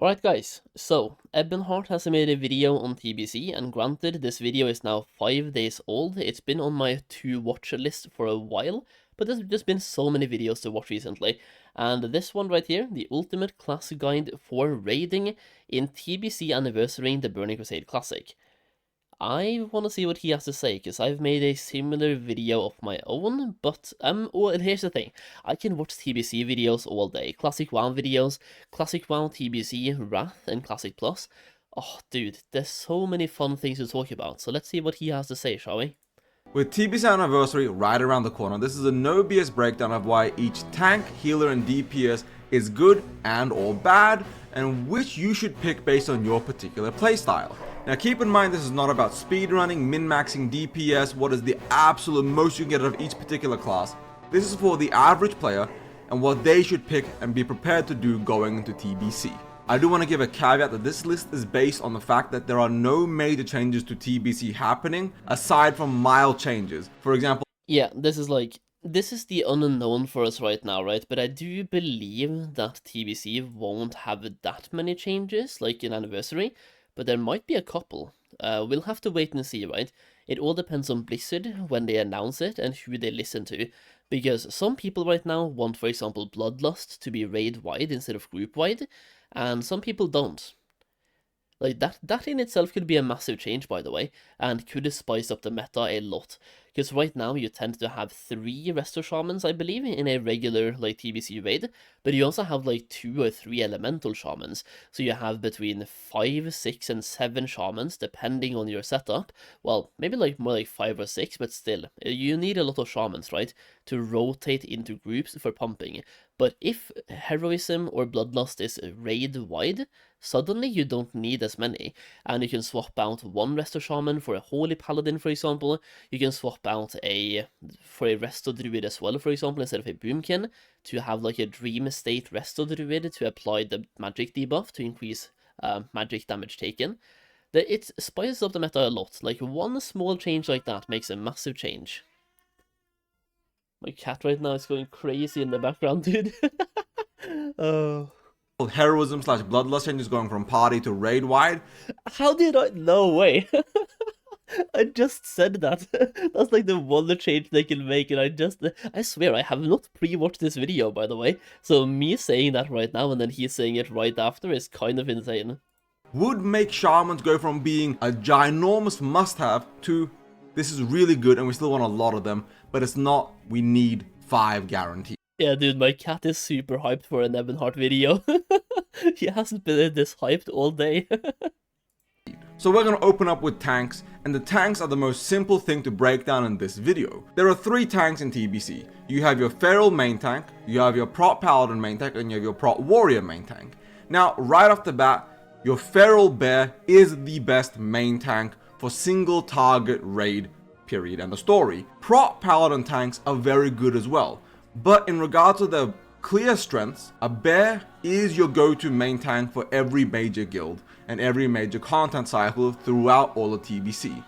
Alright guys, so Ebonheart has made a video on TBC, and granted this video is now 5 days old. It's been on my to watch list for a while, but there's just been so many videos to watch recently. And this one right here, the ultimate class guide for raiding in TBC anniversarying the Burning Crusade Classic. I want to see what he has to say, because I've made a similar video of my own, but, well, here's the thing. I can watch TBC videos all day. Classic WoW videos, Classic WoW TBC, Wrath, and Classic Plus. Oh, dude, there's so many fun things to talk about, so let's see what he has to say, shall we? With TBC Anniversary right around the corner, this is a no BS breakdown of why each tank, healer, and DPS is good and or bad, and which you should pick based on your particular playstyle. Now keep in mind, this is not about speedrunning, min-maxing DPS, what is the absolute most you can get out of each particular class. This is for the average player and what they should pick and be prepared to do going into TBC. I do want to give a caveat that this list is based on the fact that there are no major changes to TBC happening aside from mild changes. For example, yeah, this is the unknown for us right now, right? But I do believe that TBC won't have that many changes like in Anniversary, but there might be a couple. We'll have to wait and see, right? It all depends on Blizzard when they announce it and who they listen to, because some people right now want, for example, Bloodlust to be raid-wide instead of group-wide, and some people don't. Like, that in itself could be a massive change, by the way, and could spice up the meta a lot. Because right now you tend to have 3 Resto Shamans, I believe, in a regular, like, TBC raid, but you also have, like, 2 or 3 Elemental Shamans. So you have between 5, 6, and 7 Shamans, depending on your setup. Well, maybe, like, more like 5 or 6, but still, you need a lot of Shamans, right, to rotate into groups for pumping. But if Heroism or Bloodlust is raid-wide, suddenly you don't need as many, and you can swap out one Resto Shaman for a Holy Paladin, for example. You can swap out for a Resto Druid as well, for example, instead of a Boomkin, to have like a Dream State Resto Druid to apply the magic debuff to increase magic damage taken. It spices up the meta a lot. Like, one small change like that makes a massive change. My cat right now is going crazy in the background, dude. Oh. Heroism / Bloodlust changes going from party to raid wide. How did I? No way. I just said that. That's like the one change they can make, and I swear I have not pre-watched this video, by the way. So me saying that right now and then he saying it right after is kind of insane. Would make Shamans go from being a ginormous must-have to this is really good and we still want a lot of them, but it's not, we need 5 guaranteed. Yeah, dude, my cat is super hyped for an Ebonheart video. He hasn't been this hyped all day. So we're going to open up with tanks, and the tanks are the most simple thing to break down in this video. There are 3 tanks in TBC. You have your Feral main tank, you have your Prot Paladin main tank, and you have your Prot Warrior main tank. Now, right off the bat, your Feral Bear is the best main tank for single target raid, period, and the story. Prot Paladin tanks are very good as well, but in regards to their clear strengths, a bear is your go-to main tank for every major guild and every major content cycle throughout all of TBC.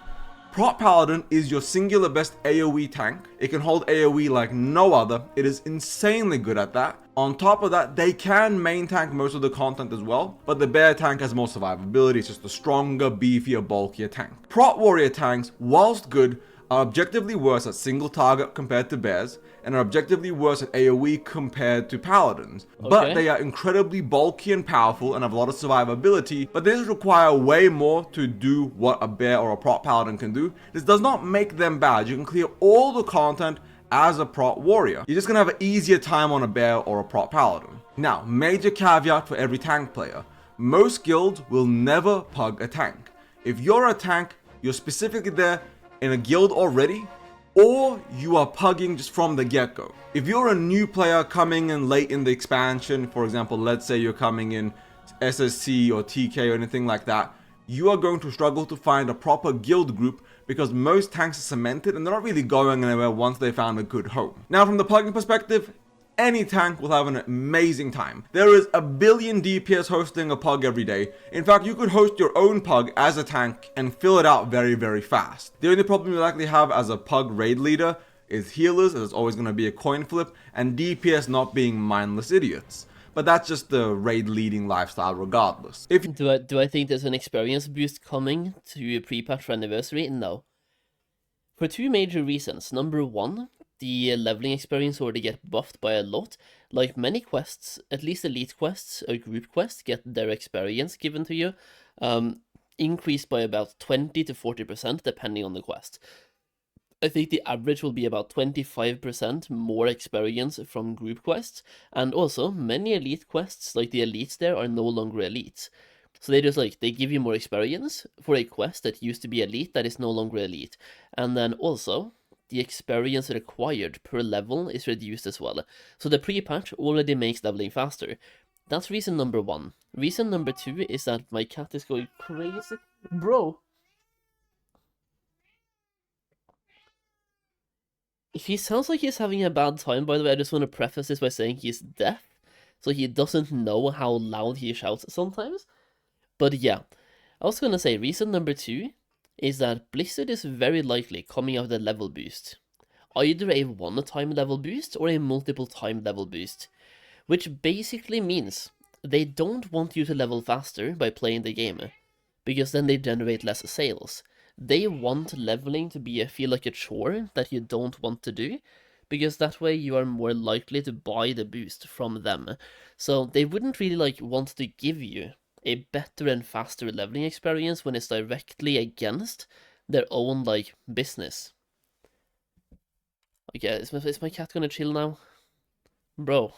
Prot Paladin is your singular best AoE tank. It can hold AoE like no other. It is insanely good at that. On top of that, they can main tank most of the content as well, but the bear tank has more survivability. It's just a stronger, beefier, bulkier tank. Prot Warrior tanks, whilst good, are objectively worse at single target compared to bears, and are objectively worse at AoE compared to paladins. Okay. But they are incredibly bulky and powerful and have a lot of survivability, but this require way more to do what a bear or a prot paladin can do. This does not make them bad. You can clear all the content as a prot warrior. You're just gonna have an easier time on a bear or a prot paladin. Now, major caveat for every tank player. Most guilds will never pug a tank. If you're a tank, you're specifically there in a guild already, or you are pugging just from the get-go. If you're a new player coming in late in the expansion, for example, let's say you're coming in SSC or TK or anything like that, you are going to struggle to find a proper guild group because most tanks are cemented and they're not really going anywhere once they found a good home. Now, from the pugging perspective, any tank will have an amazing time. There is a billion DPS hosting a pug every day. In fact, you could host your own pug as a tank and fill it out very, very fast. The only problem you likely have as a pug raid leader is healers, as it's always going to be a coin flip, and DPS not being mindless idiots. but that's just the raid leading lifestyle regardless. If Do I think there's an experience boost coming to pre-patch for Anniversary? No. For two major reasons. Number one, the leveling experience already get buffed by a lot. Like many quests, at least elite quests or group quests, get their experience given to you, increased by about 20 to 40% depending on the quest. I think the average will be about 25% more experience from group quests, and also many elite quests, like the elites there, are no longer elites. So they give you more experience for a quest that used to be elite that is no longer elite. And then also, the experience required per level is reduced as well. So the pre-patch already makes leveling faster. That's reason number one. Reason number two is that my cat is going crazy. Bro! If he sounds like he's having a bad time, by the way, I just want to preface this by saying he's deaf. So he doesn't know how loud he shouts sometimes. But yeah, I was gonna say reason number two is that Blizzard is very likely coming out with a level boost. Either a one-time level boost or a multiple-time level boost. Which basically means they don't want you to level faster by playing the game, because then they generate less sales. They want leveling to feel like a chore that you don't want to do, because that way you are more likely to buy the boost from them. So they wouldn't really want to give you a better and faster leveling experience when it's directly against their own business. Okay, is my cat gonna chill now? Bro.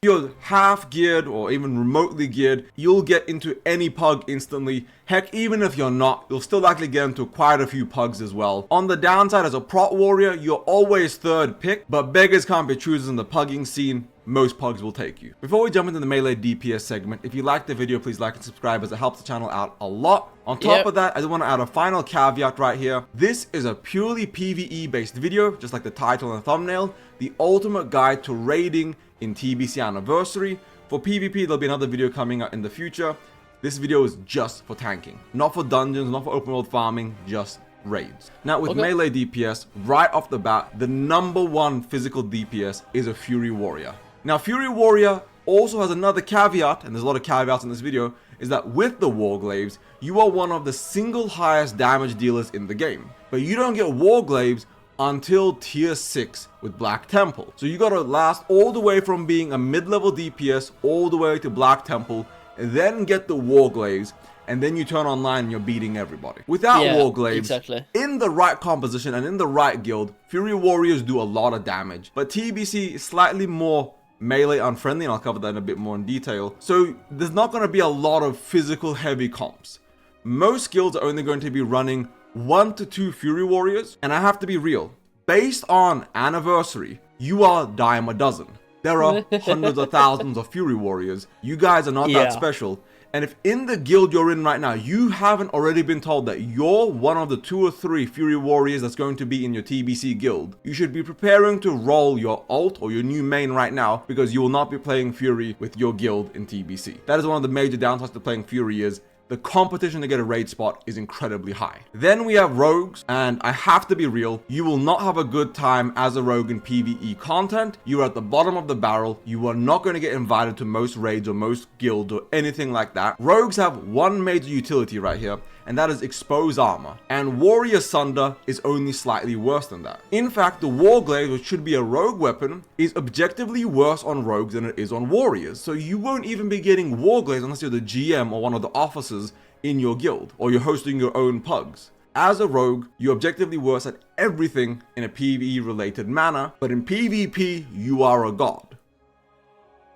you're half geared or even remotely geared, you'll get into any pug instantly. Heck, even if you're not, you'll still likely get into quite a few pugs as well. On the downside, as a prot warrior, you're always third pick, but beggars can't be choosers in the pugging scene. Most pugs will take you. Before we jump into the melee DPS segment, if you liked the video, please like and subscribe as it helps the channel out a lot. On top of that, I just want to add a final caveat right here. This is a purely PvE based video, just like the title and thumbnail. The ultimate guide to raiding in TBC Anniversary. For PvP, there'll be another video coming out in the future. This video is just for tanking. Not for dungeons, not for open world farming, just raids. Now with melee DPS, right off the bat, the #1 physical DPS is a Fury Warrior. Now Fury Warrior also has another caveat, and there's a lot of caveats in this video, is that with the Warglaives, you are one of the single highest damage dealers in the game. But you don't get Warglaives until tier 6 with Black Temple. So you gotta last all the way from being a mid-level DPS all the way to Black Temple, and then get the Warglaives, and then you turn online and you're beating everybody. Without Warglaives, in the right composition and in the right guild, Fury Warriors do a lot of damage. But TBC is slightly more melee unfriendly, and I'll cover that in a bit more in detail. So there's not going to be a lot of physical heavy comps. Most guilds are only going to be running 1 to 2 Fury Warriors, and I have to be real. Based on Anniversary, you are dime a dozen. There are hundreds of thousands of Fury Warriors. You guys are not that special. And if in the guild you're in right now, you haven't already been told that you're one of the 2 or 3 Fury Warriors that's going to be in your TBC guild, you should be preparing to roll your alt or your new main right now, because you will not be playing Fury with your guild in TBC. That is one of the major downsides to playing Fury, is the competition to get a raid spot is incredibly high. Then we have rogues, and I have to be real, you will not have a good time as a rogue in PvE content. You are at the bottom of the barrel. You are not going to get invited to most raids or most guilds or anything like that. Rogues have one major utility right here, and that is expose armor. And Warrior Sunder is only slightly worse than that. In fact, the Warglaive, which should be a rogue weapon, is objectively worse on rogues than it is on warriors. So you won't even be getting Warglaives unless you're the GM or one of the officers in your guild, or you're hosting your own pugs. As a rogue, you're objectively worse at everything in a PvE related manner, but in PvP, you are a god.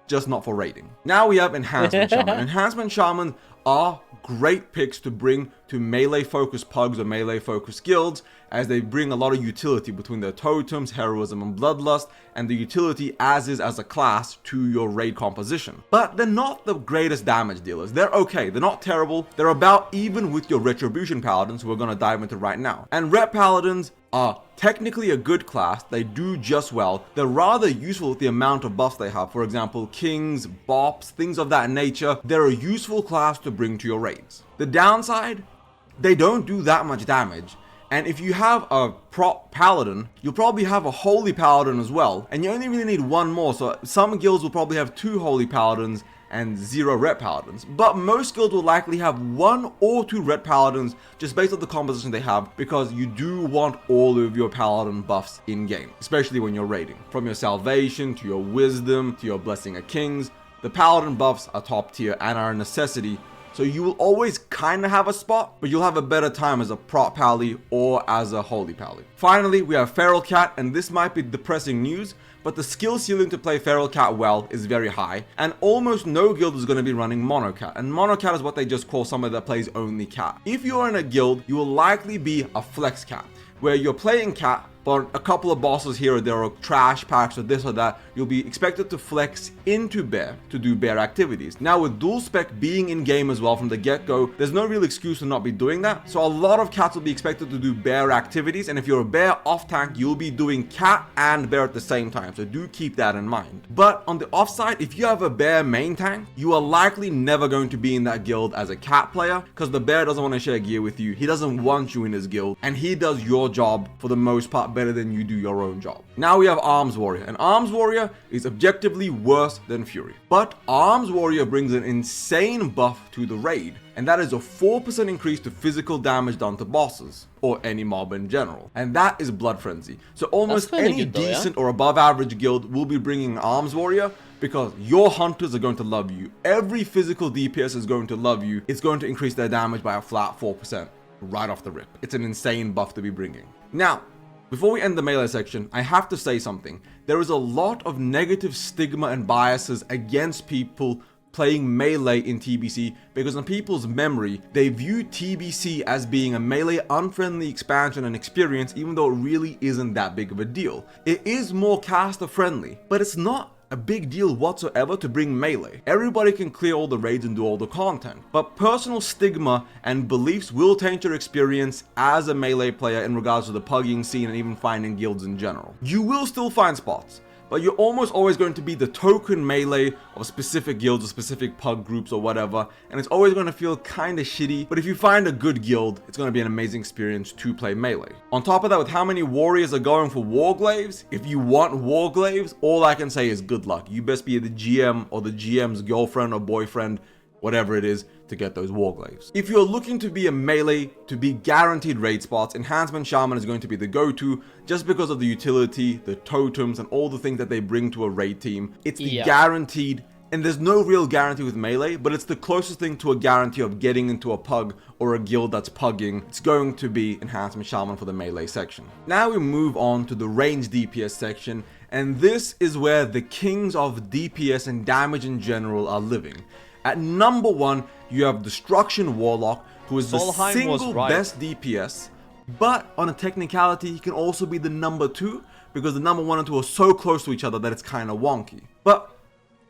Just not for raiding. Now we have Enhancement Shaman. Enhancement Shaman are great picks to bring to melee focused pugs or melee focused guilds, as they bring a lot of utility between their totems, heroism, and bloodlust, and the utility as a class to your raid composition. But they're not the greatest damage dealers. They're okay, they're not terrible. They're about even with your Retribution Paladins, who we're going to dive into right now. And Ret Paladins are technically a good class. They do just well. They're rather useful with the amount of buffs they have. For example, kings, bops, things of that nature. They're a useful class to bring to your raids. The downside, they don't do that much damage, And if you have a prop paladin, you'll probably have a holy paladin as well, and you only really need one more. So some guilds will probably have 2 holy paladins and 0 ret paladins, but most guilds will likely have 1 or 2 ret paladins just based on the composition they have, because you do want all of your paladin buffs in game, especially when you're raiding. From your salvation to your wisdom to your blessing of kings, the paladin buffs are top tier and are a necessity. So you will always kind of have a spot, but you'll have a better time as a prop pally or as a holy pally. Finally, we have Feral Cat, and this might be depressing news, but the skill ceiling to play Feral Cat well is very high, and almost no guild is going to be running Mono Cat, and Mono Cat is what they just call somebody that plays only Cat. If you're in a guild, you will likely be a Flex Cat, where you're playing Cat, but a couple of bosses here or there are trash packs or this or that, you'll be expected to flex into bear to do bear activities. Now with dual spec being in game as well from the get-go, there's no real excuse to not be doing that. So a lot of cats will be expected to do bear activities, and if you're a bear off tank, you'll be doing cat and bear at the same time, so do keep that in mind. But on the offside, if you have a bear main tank, you are likely never going to be in that guild as a cat player, because the bear doesn't want to share gear with you, he doesn't want you in his guild, and he does your job for the most part better than you do your own job. Now we have Arms Warrior, and Arms Warrior is objectively worse than Fury. But Arms Warrior brings an insane buff to the raid, and that is a 4% increase to physical damage done to bosses, or any mob in general. And that is Blood Frenzy. So almost any decent or above average guild will be bringing Arms Warrior, because your hunters are going to love you. Every physical DPS is going to love you. It's going to increase their damage by a flat 4% right off the rip. It's an insane buff to be bringing. Now, before we end the melee section, I have to say something. There is a lot of negative stigma and biases against people playing melee in TBC, because in people's memory, they view TBC as being a melee unfriendly expansion and experience, even though it really isn't that big of a deal. It is more caster friendly, but it's not a big deal whatsoever to bring melee. Everybody can clear all the raids and do all the content, but personal stigma and beliefs will taint your experience as a melee player in regards to the pugging scene and even finding guilds in general. You will still find spots, but you're almost always going to be the token melee of specific guilds or specific pug groups or whatever, and it's always going to feel kind of shitty. But if you find a good guild, it's going to be an amazing experience to play melee. On top of that, with how many warriors are going for Warglaives, if you want Warglaives, all I can say is good luck. You best be the GM or the GM's girlfriend or boyfriend, whatever it is, to get those Warglaives. If you're looking to be a melee, to be guaranteed raid spots, Enhancement Shaman is going to be the go-to, just because of the utility, the totems, and all the things that they bring to a raid team. It's the guaranteed, and there's no real guarantee with melee, but it's the closest thing to a guarantee of getting into a pug or a guild that's pugging. It's going to be Enhancement Shaman for the melee section. Now we move on to the ranged DPS section, and this is where the kings of DPS and damage in general are living. At number 1, you have Destruction Warlock, who is Solheim the single best DPS, but on a technicality, he can also be the number 2, because the number 1 and 2 are so close to each other that it's kind of wonky. But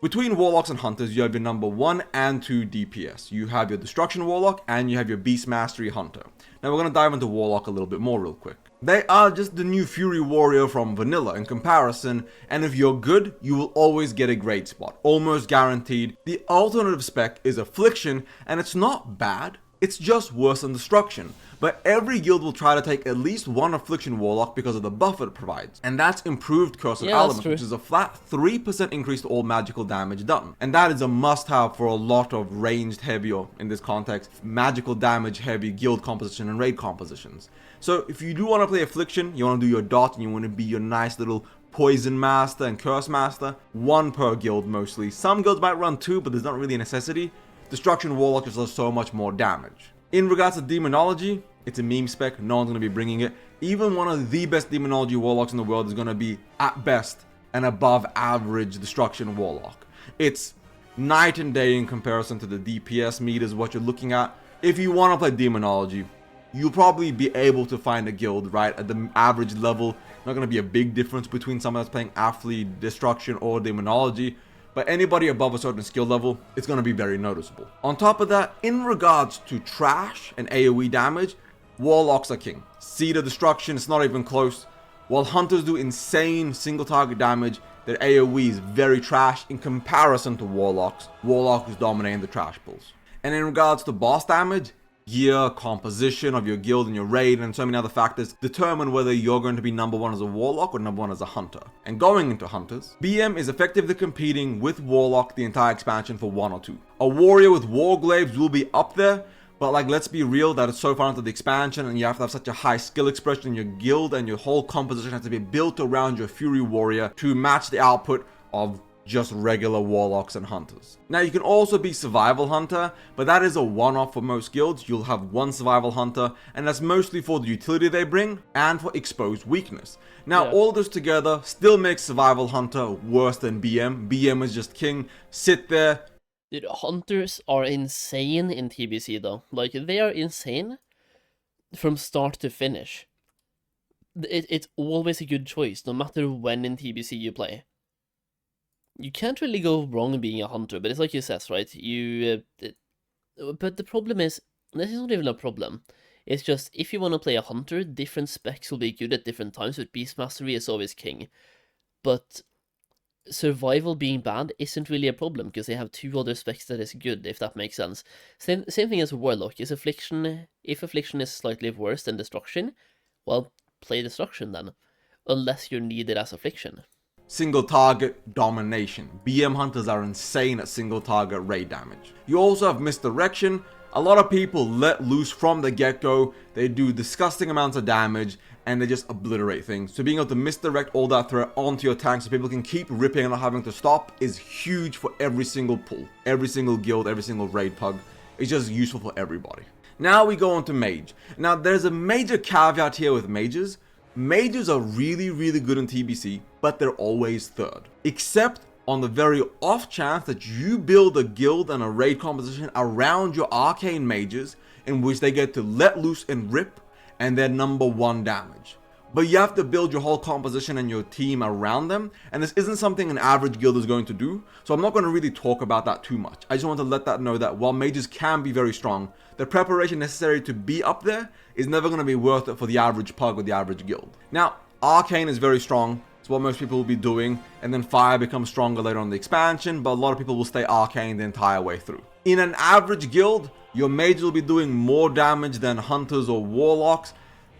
between Warlocks and Hunters, you have your number 1 and 2 DPS. You have your Destruction Warlock, and you have your Beast Mastery Hunter. Now we're going to dive into Warlock a little bit more real quick. They are just the new Fury Warrior from vanilla in comparison, and if you're good, you will always get a great spot, almost guaranteed. The alternative spec is Affliction, and it's not bad, it's just worse than Destruction. But every guild will try to take at least one Affliction Warlock because of the buff it provides, and that's improved Curse of Elements, which is a flat 3% increase to all magical damage done. And that is a must-have for a lot of ranged heavy, or in this context, magical damage heavy guild composition and raid compositions. So if you do want to play Affliction, you want to do your dot, and you want to be your nice little Poison Master and Curse Master, 1 per guild mostly. Some guilds might run 2, but there's not really a necessity. Destruction Warlock just does so much more damage. In regards to Demonology, it's a meme spec, no one's going to be bringing it. Even one of the best Demonology Warlocks in the world is going to be, at best, an above average Destruction Warlock. It's night and day in comparison to the DPS meters, what you're looking at. If you want to play Demonology, you'll probably be able to find a guild, right, at the average level. Not going to be a big difference between someone that's playing Athlete, Destruction, or Demonology. But anybody above a certain skill level, it's going to be very noticeable. On top of that, in regards to trash and AoE damage, Warlocks are king. Seed of Destruction, it's not even close. While Hunters do insane single target damage, their AoE is very trash in comparison to Warlocks. Warlocks is dominating the trash pulls. And in regards to boss damage, gear, composition of your guild and your raid, and so many other factors determine whether you're going to be number one as a warlock or number one as a hunter. And going into hunters, BM is effectively competing with warlock the entire expansion for 1 or 2. A warrior with warglaives will be up there, but like, let's be real, that it's so far into the expansion and you have to have such a high skill expression in your guild, and your whole composition has to be built around your fury warrior to match the output of just regular warlocks and hunters. Now, you can also be survival hunter, but that is a one-off for most guilds. You'll have one survival hunter, and that's mostly for the utility they bring and for exposed weakness. Now, all this together still makes survival hunter worse than BM. BM is just king, sit there. Dude, hunters are insane in TBC though. Like, they are insane from start to finish. It's always a good choice, no matter when in TBC you play. You can't really go wrong being a hunter, but it's like you says, right? But the problem is, this is not even a problem. It's just, if you want to play a hunter, different specs will be good at different times, but Beast Mastery is always king. But survival being bad isn't really a problem, because they have 2 other specs that is good, if that makes sense. Same thing as Warlock. Is Affliction, if Affliction is slightly worse than Destruction, well, play Destruction then. Unless you're needed as Affliction. Single target domination. BM hunters are insane at single target raid damage. You also have misdirection. A lot of people let loose from the get-go. They do disgusting amounts of damage and they just obliterate things. So being able to misdirect all that threat onto your tank so people can keep ripping and not having to stop is huge for every single pull, every single guild, every single raid pug. It's just useful for everybody. Now we go on to mage. Now there's a major caveat here with mages. Mages are really, really good in TBC, but they're always third. Except on the very off chance that you build a guild and a raid composition around your arcane mages, in which they get to let loose and rip, and they're number 1 damage. But you have to build your whole composition and your team around them, and this isn't something an average guild is going to do, so I'm not going to really talk about that too much. I just want to let that know that while mages can be very strong, the preparation necessary to be up there is never going to be worth it for the average pug or the average guild. Now, arcane is very strong. It's what most people will be doing, and then fire becomes stronger later on in the expansion, but a lot of people will stay arcane the entire way through. In an average guild, your mages will be doing more damage than hunters or warlocks.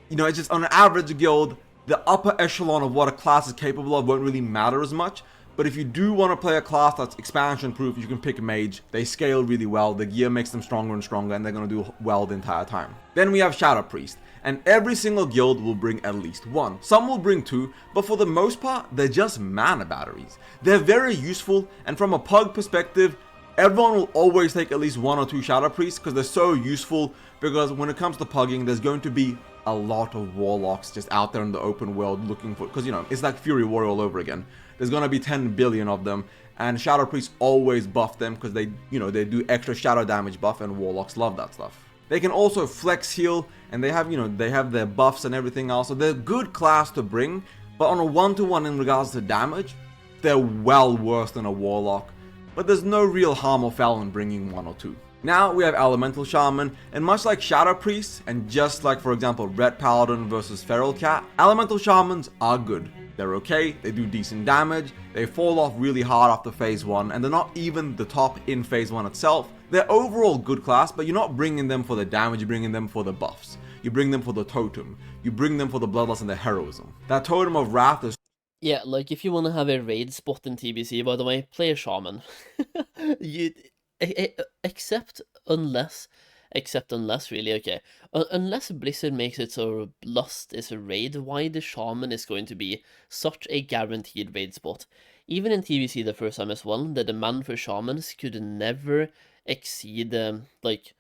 You know, it's just on an average guild, the upper echelon of what a class is capable of won't really matter as much. But if you do want to play a class that's expansion proof, you can pick mage. They scale really well, the gear makes them stronger and stronger, and they're going to do well the entire time. Then we have Shadow Priest, and every single guild will bring at least 1. Some will bring 2, but for the most part, they're just mana batteries. They're very useful, and from a pug perspective, everyone will always take at least 1 or 2 Shadow Priests because they're so useful, because when it comes to pugging, there's going to be a lot of warlocks just out there in the open world looking for, because, you know, it's like Fury Warrior all over again. There's gonna be 10 billion of them, and Shadow Priests always buff them because they, you know, they do extra shadow damage buff, and warlocks love that stuff. They can also flex heal, and they have, you know, they have their buffs and everything else, so they're a good class to bring, but on a 1-to-1 in regards to damage, they're well worse than a warlock, but there's no real harm or foul in bringing 1 or 2. Now we have Elemental Shaman, and much like Shadow Priests, and just like, for example, Red Paladin versus Feral Cat, Elemental Shamans are good. They're okay, they do decent damage, they fall off really hard after phase 1, and they're not even the top in phase 1 itself. They're overall good class, but you're not bringing them for the damage, you're bringing them for the buffs. You bring them for the totem, you bring them for the bloodlust and the heroism. That Totem of Wrath is... Yeah, like, if you want to have a raid spot in TBC, by the way, play a shaman. Except unless really, okay. Unless Blizzard makes it so Lust is a raid, why the shaman is going to be such a guaranteed raid spot. Even in TBC the first time as well, the demand for shamans could never exceed, like,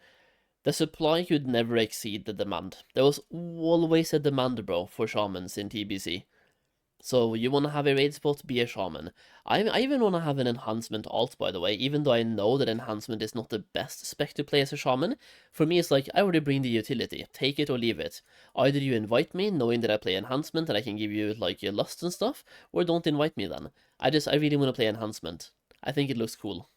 the supply could never exceed the demand. There was always a demand, bro, for shamans in TBC. So you want to have a raid spot, be a shaman. I even want to have an enhancement alt, by the way, even though I know that enhancement is not the best spec to play as a shaman. For me, it's like, I already bring the utility, take it or leave it. Either you invite me, knowing that I play enhancement and I can give you, like, your lust and stuff, or don't invite me then. I really want to play enhancement. I think it looks cool.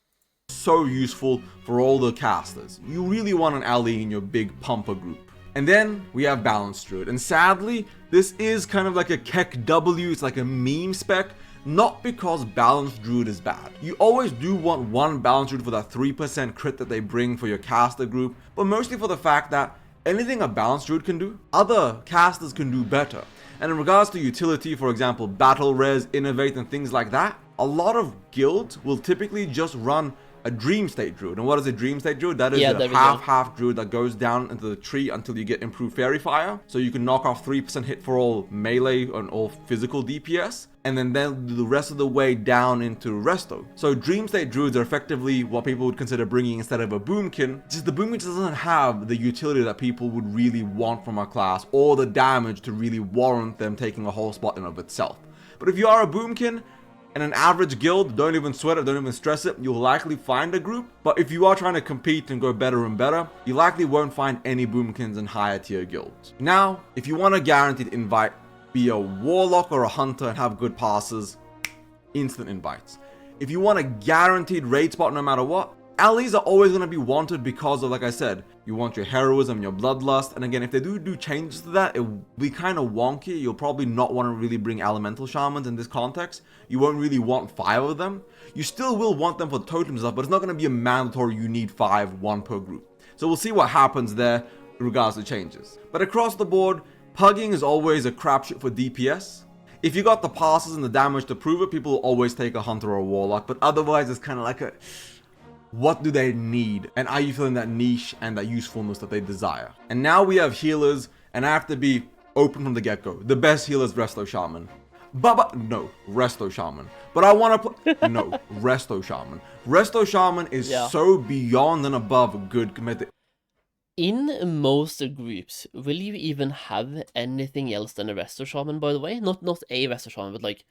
So useful for all the casters. You really want an ally in your big pumper group. And then we have Balance Druid, and sadly, this is kind of like a Keck W, it's like a meme spec, not because balanced druid is bad. You always do want one balanced druid for that 3% crit that they bring for your caster group, but mostly for the fact that anything a balanced druid can do, other casters can do better. And in regards to utility, for example, battle res, innovate, and things like that, a lot of guilds will typically just run a dream state druid. And what is a dream state druid? That is a half druid that goes down into the tree until you get improved fairy fire. So you can knock off 3% hit for all melee and all physical DPS. And then do the rest of the way down into resto. So dream state druids are effectively what people would consider bringing instead of a boomkin. Just the boomkin doesn't have the utility that people would really want from a class, or the damage to really warrant them taking a whole spot in of itself. But if you are a boomkin, in an average guild, don't even sweat it, don't even stress it, you'll likely find a group. But if you are trying to compete and go better and better, you likely won't find any boomkins in higher tier guilds. Now, if you want a guaranteed invite, be a warlock or a hunter and have good passes, instant invites. If you want a guaranteed raid spot no matter what, allies are always going to be wanted because of, like I said, you want your heroism, your bloodlust, and again, if they do changes to that, it will be kind of wonky. You'll probably not want to really bring elemental shamans in this context. You won't really want 5 of them. You still will want them for the totems stuff, but it's not going to be a mandatory you need 5, 1 per group. So we'll see what happens there in regards to changes. But across the board, pugging is always a crapshoot for DPS. If you got the passes and the damage to prove it, people will always take a hunter or a warlock, but otherwise it's kind of like a... what do they need? And are you feeling that niche and that usefulness that they desire? And now we have healers, and I have to be open from the get-go. The best healer is Resto Shaman. No, Resto Shaman. But I want to play... No, Resto Shaman. Resto Shaman is so beyond and above good compared to... In most groups, will you even have anything else than a Resto Shaman, by the way? Not a Resto Shaman, but like...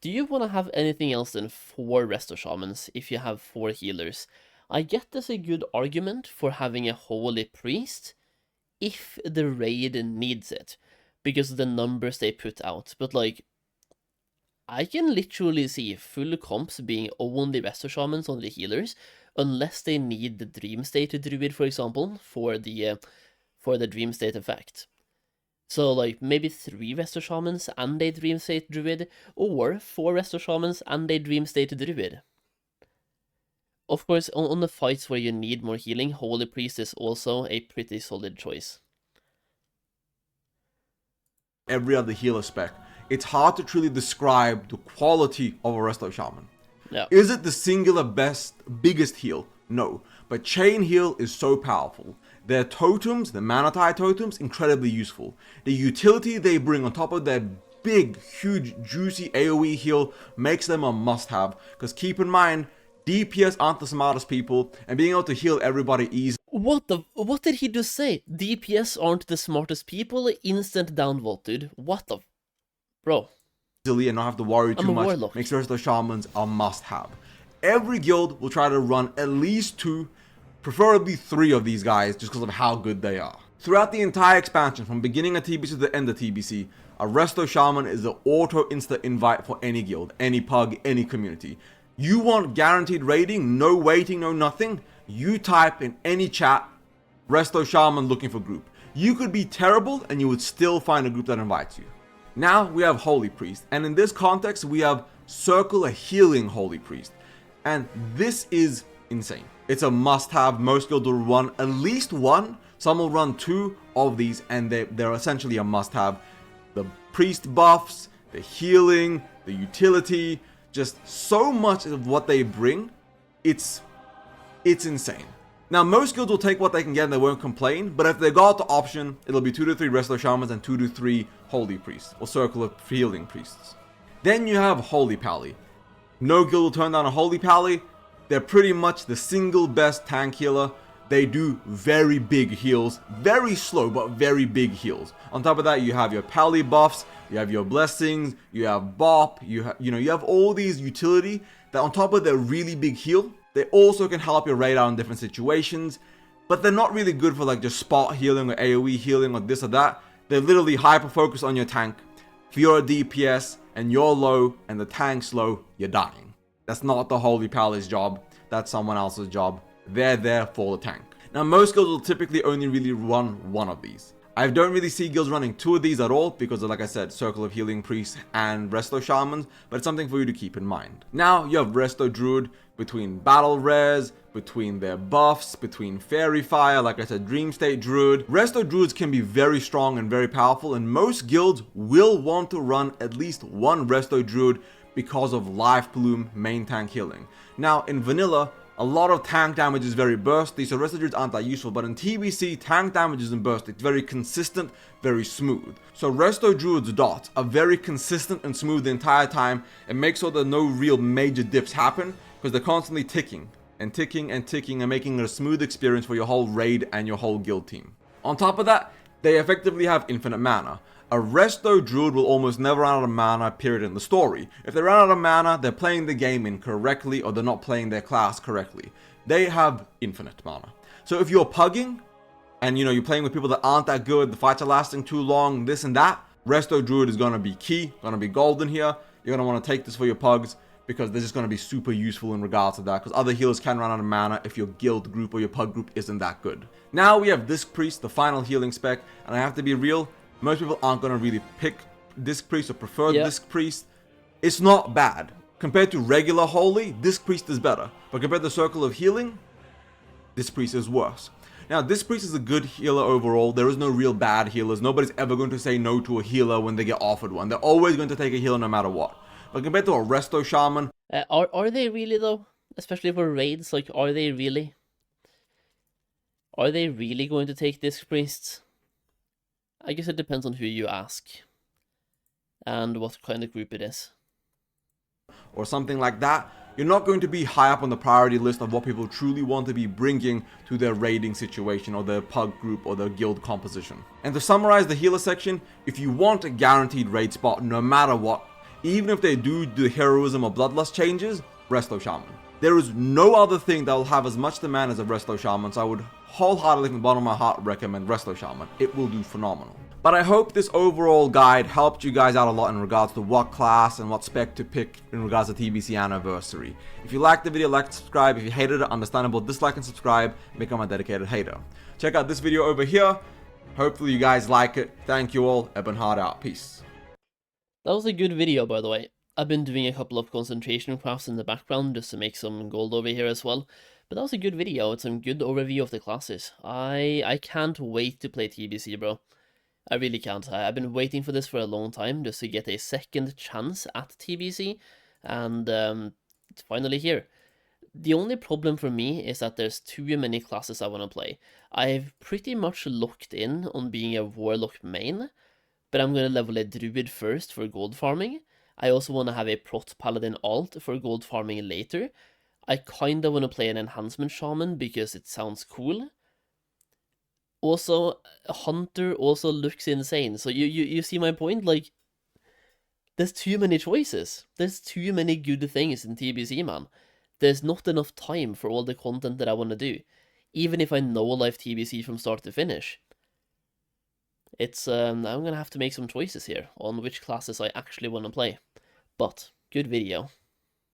do you want to have anything else than 4 Resto Shamans if you have 4 healers? I get there's a good argument for having a Holy Priest if the raid needs it, because of the numbers they put out, but like, I can literally see full comps being only Resto Shamans on the healers, unless they need the Dream State Druid, for example, for the Dream State effect. So, like, maybe 3 Resto Shamans and a Dream State Druid, or 4 Resto Shamans and a Dream State Druid. Of course, on the fights where you need more healing, Holy Priest is also a pretty solid choice. Every other healer spec, it's hard to truly describe the quality of a Resto Shaman. Yeah. Is it the singular biggest heal? No. But chain heal is so powerful. Their totems, the Manatai totems, incredibly useful. The utility they bring on top of their big, huge, juicy AoE heal makes them a must-have. Because keep in mind, DPS aren't the smartest people, and being able to heal everybody easily... What did he just say? DPS aren't the smartest people? Instant downvote, dude. What the... Bro. ...and not have to worry too much warlock. makes Resto Shamans a must-have. Every guild will try to run at least 2, preferably 3 of these guys just because of how good they are. Throughout the entire expansion, from beginning of TBC to the end of TBC, a Resto Shaman is an auto-insta invite for any guild, any pug, any community. You want guaranteed raiding, no waiting, no nothing? You type in any chat, Resto Shaman looking for group. You could be terrible and you would still find a group that invites you. Now we have Holy Priest, and in this context we have Circle a Healing Holy Priest. And this is insane. It's a must-have. Most guilds will run at least 1. Some will run 2 of these, and they're essentially a must-have. The priest buffs, the healing, the utility, just so much of what they bring. It's insane. Now, most guilds will take what they can get and they won't complain, but if they got the option, it'll be 2 to 3 Resto Shamans and 2 to 3 Holy Priests, or Circle of Healing Priests. Then you have Holy Pally. No guild will turn down a Holy Pally. They're pretty much the single best tank healer. They do very big heals, very slow but very big heals. On top of that, you have your Pally buffs, you have your blessings, you have bop, you have all these utility that on top of their really big heal, they also can help your raid out in different situations, but they're not really good for like just spot healing or AoE healing or this or that. They're literally hyper focused on your tank. If you're a DPS and you're low and the tank's low, you're dying. That's not the Holy Pally's job. That's someone else's job. They're there for the tank. Now, most guilds will typically only really run 1 of these. I don't really see guilds running two of these at all because of, like I said, Circle of Healing Priests and Resto Shamans, but it's something for you to keep in mind. Now you have Resto Druid between Battle Rares, between their buffs, between Fairy Fire, like I said, Dream State Druid. Resto Druids can be very strong and very powerful, and most guilds will want to run at least one Resto Druid because of Life Bloom main tank healing. Now in vanilla, a lot of tank damage is very bursty, so Resto Druids aren't that useful, but in TBC, tank damage isn't bursty. It's very consistent, very smooth. So Resto Druids dots are very consistent and smooth the entire time, and make sure that no real major dips happen, because they're constantly ticking and ticking and ticking and making it a smooth experience for your whole raid and your whole guild team. On top of that, they effectively have infinite mana. A Resto Druid will almost never run out of mana, period, in the story. If they run out of mana, they're playing the game incorrectly or they're not playing their class correctly. They have infinite mana. So if you're pugging, and you're playing with people that aren't that good, the fights are lasting too long, this and that, Resto Druid is going to be key, going to be golden here. You're going to want to take this for your pugs, because they're just going to be super useful in regards to that, because other healers can run out of mana if your guild group or your pug group isn't that good. Now we have Disc Priest, the final healing spec, and I have to be real, most people aren't going to really pick Disc Priest or prefer Disc Priest. It's not bad. Compared to regular Holy, Disc Priest is better, but compared to Circle of Healing, Disc Priest is worse. Now, Disc Priest is a good healer overall. There is no real bad healers. Nobody's ever going to say no to a healer when they get offered one. They're always going to take a healer no matter what. But compared to a Resto Shaman... Are they really, though? Especially for raids, like, are they really? Are they really going to take Disc Priests? I guess it depends on who you ask. And what kind of group it is. Or something like that. You're not going to be high up on the priority list of what people truly want to be bringing to their raiding situation or their pug group or their guild composition. And to summarize the healer section, if you want a guaranteed raid spot no matter what, even if they do the heroism or bloodlust changes, Resto Shaman. There is no other thing that will have as much demand as a Resto Shaman, so I would wholeheartedly from the bottom of my heart recommend Resto Shaman. It will do phenomenal. But I hope this overall guide helped you guys out a lot in regards to what class and what spec to pick in regards to TBC Anniversary. If you liked the video, like and subscribe. If you hated it, understandable, dislike and subscribe. Become a dedicated hater. Check out this video over here. Hopefully you guys like it. Thank you all. Ebonhard out. Peace. That was a good video, by the way. I've been doing a couple of concentration crafts in the background just to make some gold over here as well. But that was a good video. It's some good overview of the classes. I can't wait to play TBC, bro. I really can't. I've been waiting for this for a long time just to get a second chance at TBC, and it's finally here. The only problem for me is that there's too many classes I want to play. I've pretty much locked in on being a Warlock main, but I'm going to level a Druid first for gold farming. I also want to have a Prot Paladin alt for gold farming later. I kinda want to play an Enhancement Shaman because it sounds cool. Also, Hunter also looks insane, so you see my point? Like, there's too many choices. There's too many good things in TBC, man. There's not enough time for all the content that I want to do, even if I know live TBC from start to finish. It's, I'm gonna have to make some choices here on which classes I actually want to play. But, good video.